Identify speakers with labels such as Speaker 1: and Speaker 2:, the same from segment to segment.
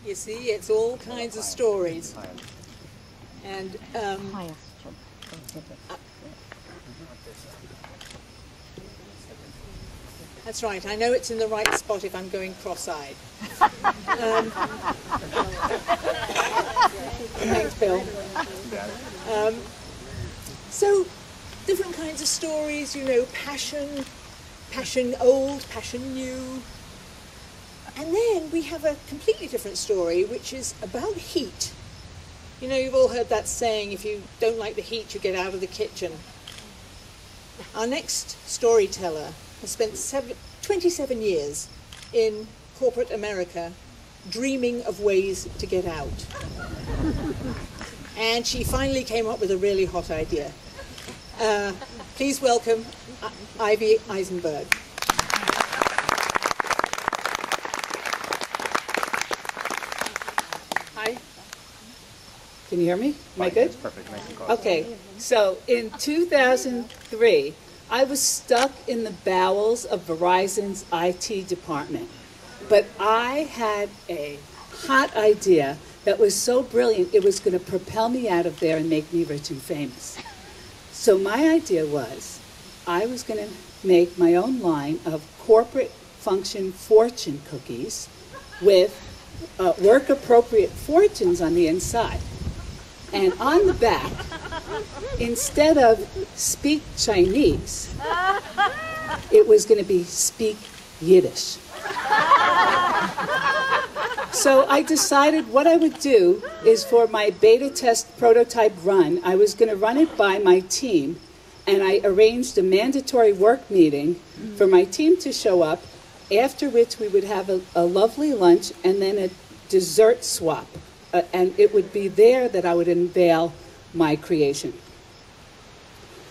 Speaker 1: You see, it's all kinds of stories. And that's right, I know it's in the right spot if I'm going cross-eyed. Thanks, Bill. So, different kinds of stories, you know, passion old, passion new. And then we have a completely different story, which is about heat. You know, you've all heard that saying, if you don't like the heat, you get out of the kitchen. Our next storyteller has spent 27 years in corporate America dreaming of ways to get out. And she finally came up with a really hot idea. Please welcome Ivy Eisenberg. Hi. Can you hear me? Am I good?
Speaker 2: Perfect. Nice and
Speaker 1: Okay. So in 2003, I was stuck in the bowels of Verizon's IT department. But I had a hot idea that was so brilliant, it was going to propel me out of there and make me rich and famous. So my idea was, I was going to make my own line of corporate function fortune cookies with work-appropriate fortunes on the inside. And on the back, instead of speak Chinese, it was going to be speak Yiddish. So I decided what I would do is for my beta test prototype run, I was going to run it by my team, and I arranged a mandatory work meeting for my team to show up, after which we would have a lovely lunch and then a dessert swap. And it would be there that I would unveil my creation.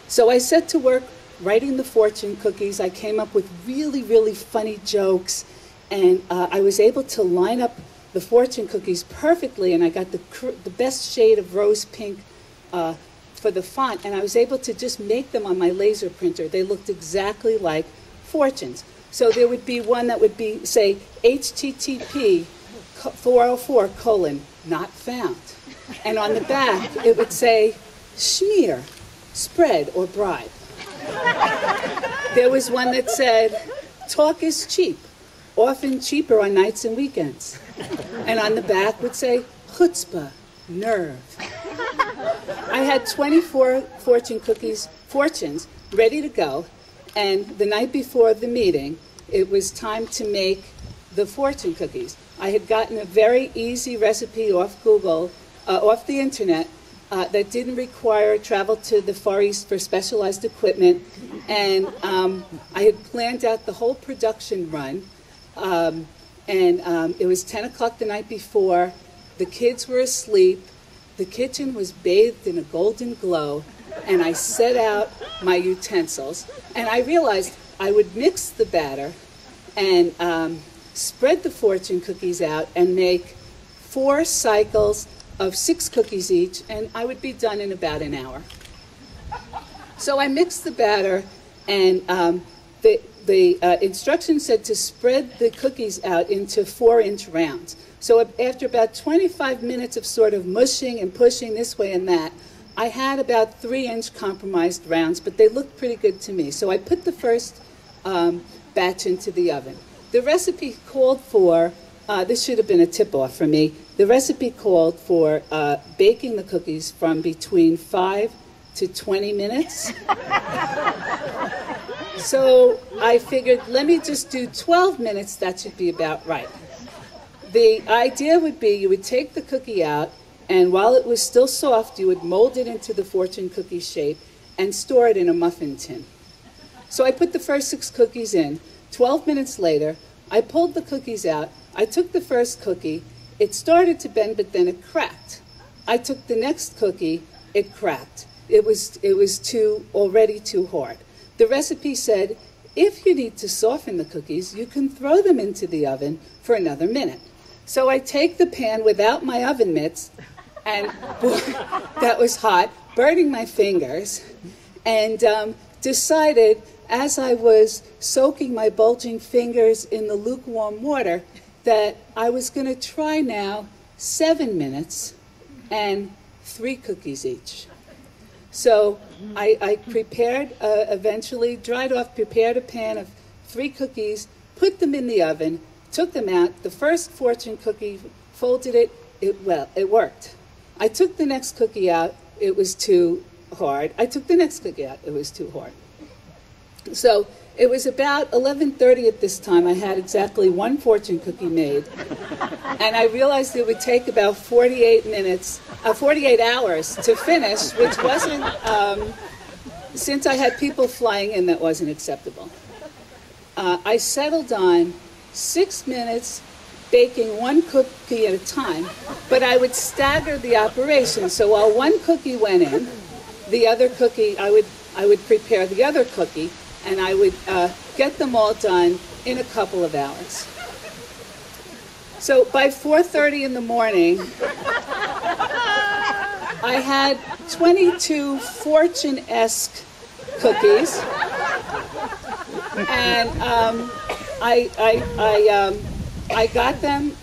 Speaker 1: So I set to work writing the fortune cookies. I came up with really, really funny jokes, and I was able to line up the fortune cookies perfectly, and I got the best shade of rose pink for the font, and I was able to just make them on my laser printer. They looked exactly like fortunes. So there would be one that would be, say, HTTP 404: not found. And on the back, it would say, smear, spread, or bribe. There was one that said, talk is cheap, often cheaper on nights and weekends. And on the back would say, chutzpah, nerve. I had 24 fortunes ready to go, and the night before the meeting, it was time to make the fortune cookies. I had gotten a very easy recipe off Google, off the internet, that didn't require travel to the Far East for specialized equipment, and I had planned out the whole production run, and it was 10 o'clock the night before. The kids were asleep. The kitchen was bathed in a golden glow, and I set out my utensils, and I realized I would mix the batter and spread the fortune cookies out and make 4 cycles of 6 cookies each, and I would be done in about an hour. So I mixed the batter, and the instructions said to spread the cookies out into 4-inch rounds. So after about 25 minutes of sort of mushing and pushing this way and that, I had about 3-inch compromised rounds, but they looked pretty good to me. So I put the first batch into the oven. The recipe called for, this should have been a tip-off for me, the recipe called for baking the cookies from between 5 to 20 minutes. So I figured, let me just do 12 minutes, that should be about right. The idea would be you would take the cookie out, and while it was still soft, you would mold it into the fortune cookie shape and store it in a muffin tin. So I put the first 6 cookies in. 12 minutes later, I pulled the cookies out. I took the first cookie. It started to bend, but then it cracked. I took the next cookie. It cracked. It was already too hard. The recipe said, if you need to soften the cookies, you can throw them into the oven for another minute. So I take the pan without my oven mitts, and boy, that was hot, burning my fingers, and decided, as I was soaking my bulging fingers in the lukewarm water, that I was going to try now 7 minutes and 3 cookies each. So I prepared, eventually dried off, prepared a pan of 3 cookies, put them in the oven, took them out. The first fortune cookie, folded it, it worked. I took the next cookie out, it was too hard. I took the next cookie out, it was too hard. So it was about 11:30 at this time. I had exactly 1 fortune cookie made. And I realized it would take about 48 hours to finish, which wasn't, since I had people flying in, that wasn't acceptable. I settled on 6 minutes baking 1 cookie at a time, but I would stagger the operation. So while 1 cookie went in, the other cookie, I would prepare the other cookie, and I would get them all done in a couple of hours. So by 4:30 in the morning, I had 22 fortune-esque cookies, and I got them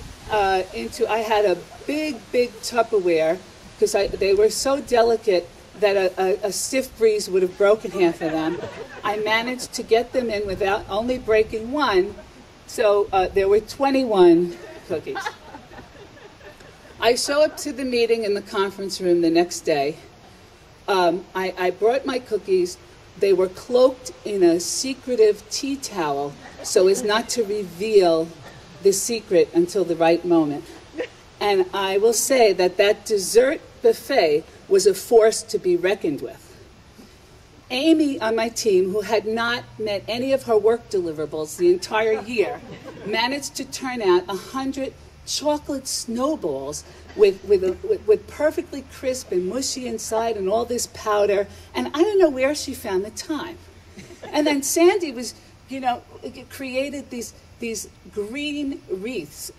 Speaker 1: into, I had a big Tupperware, because they were so delicate that a stiff breeze would have broken half of them. I managed to get them in without only breaking 1, so there were 21 cookies. I show up to the meeting in the conference room the next day. I brought my cookies. They were cloaked in a secretive tea towel so as not to reveal the secret until the right moment. And I will say that that dessert buffet was a force to be reckoned with. Amy on my team, who had not met any of her work deliverables the entire year, managed to turn out 100 chocolate snowballs with perfectly crisp and mushy inside and all this powder. And I don't know where she found the time. And then Sandy was, created these green wreaths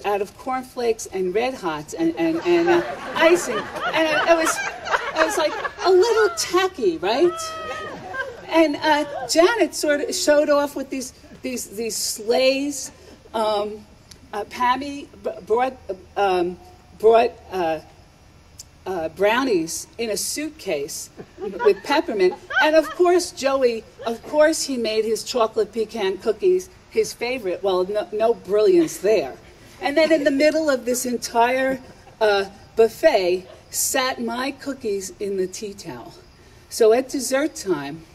Speaker 1: out of cornflakes and Red Hots and icing. And it was like a little tacky, right? And Janet sort of showed off with these sleighs. Pammy brought brownies in a suitcase with peppermint. And of course, Joey, he made his chocolate pecan cookies his favorite. Well, no brilliance there. And then in the middle of this entire buffet sat my cookies in the tea towel. So at dessert time,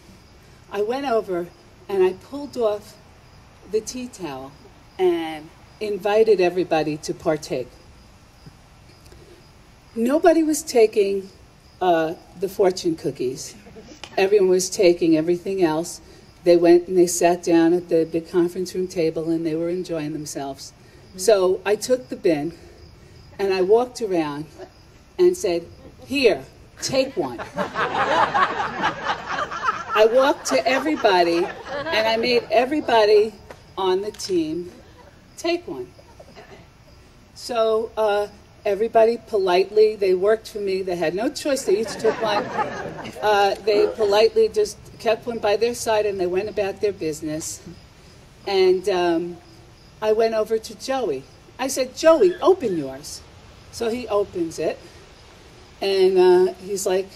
Speaker 1: I went over and I pulled off the tea towel and invited everybody to partake. Nobody was taking the fortune cookies. Everyone was taking everything else. They went and they sat down at the big conference room table and they were enjoying themselves. So I took the bin and I walked around and said, "Here, take one." I walked to everybody and I made everybody on the team take one. So everybody politely, they worked for me, they had no choice, they each took one. They politely just kept one by their side and they went about their business. And I went over to Joey. I said, "Joey, open yours." So he opens it and he's like,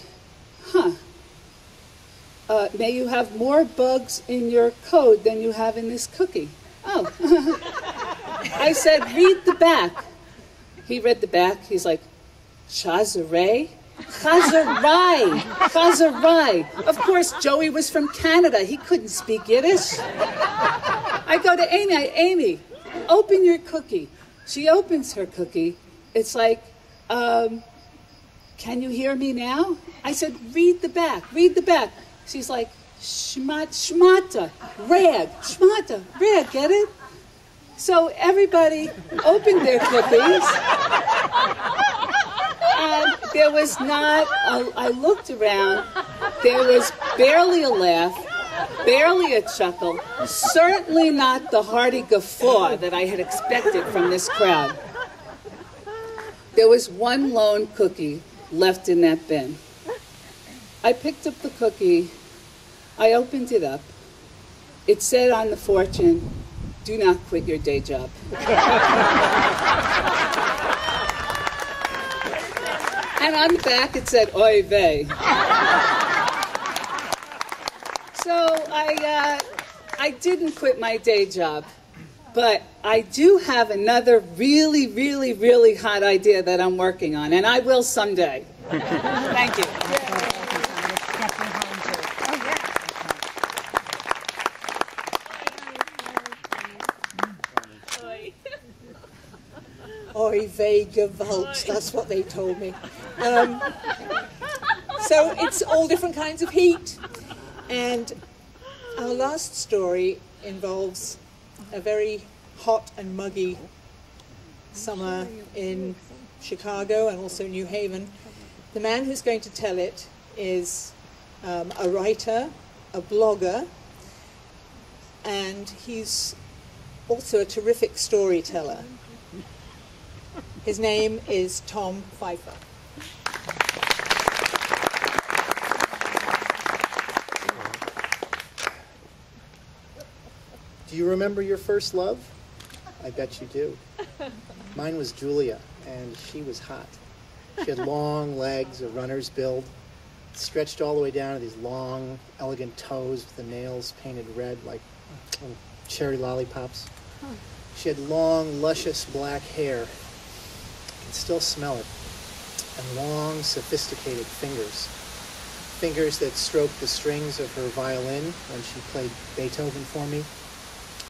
Speaker 1: "May you have more bugs in your code than you have in this cookie." Oh. I said, "Read the back." He read the back. He's like, "Chazaray? Chazarai. Chazarai." Of course, Joey was from Canada. He couldn't speak Yiddish. I go to Amy. "Amy, open your cookie." She opens her cookie. It's like, "Can you hear me now?" I said, "Read the back. Read the back." She's like, "Shmata, rag, shmata, rag, get it?" So everybody opened their cookies, and there was not, I looked around, there was barely a laugh, barely a chuckle, certainly not the hearty guffaw that I had expected from this crowd. There was one lone cookie left in that bin. I picked up the cookie, I opened it up. It said on the fortune, do not quit your day job. And on the back it said, oy vey. So I didn't quit my day job, but I do have another really, really, really hot idea that I'm working on, and I will someday. Thank you.
Speaker 2: Oy vey gewalt, that's what they told me. So it's all different kinds of heat. And our last story involves a very hot and muggy summer in Chicago and also New Haven. The man who's going to tell it is a writer, a blogger, and he's also a terrific storyteller. His name is Tom Pfeiffer.
Speaker 3: Do you remember your first love? I bet you do. Mine was Julia, and she was hot. She had long legs, a runner's build, stretched all the way down to these long, elegant toes with the nails painted red like cherry lollipops. She had long, luscious black hair. I can still smell it. And long, sophisticated fingers. Fingers that stroked the strings of her violin when she played Beethoven for me.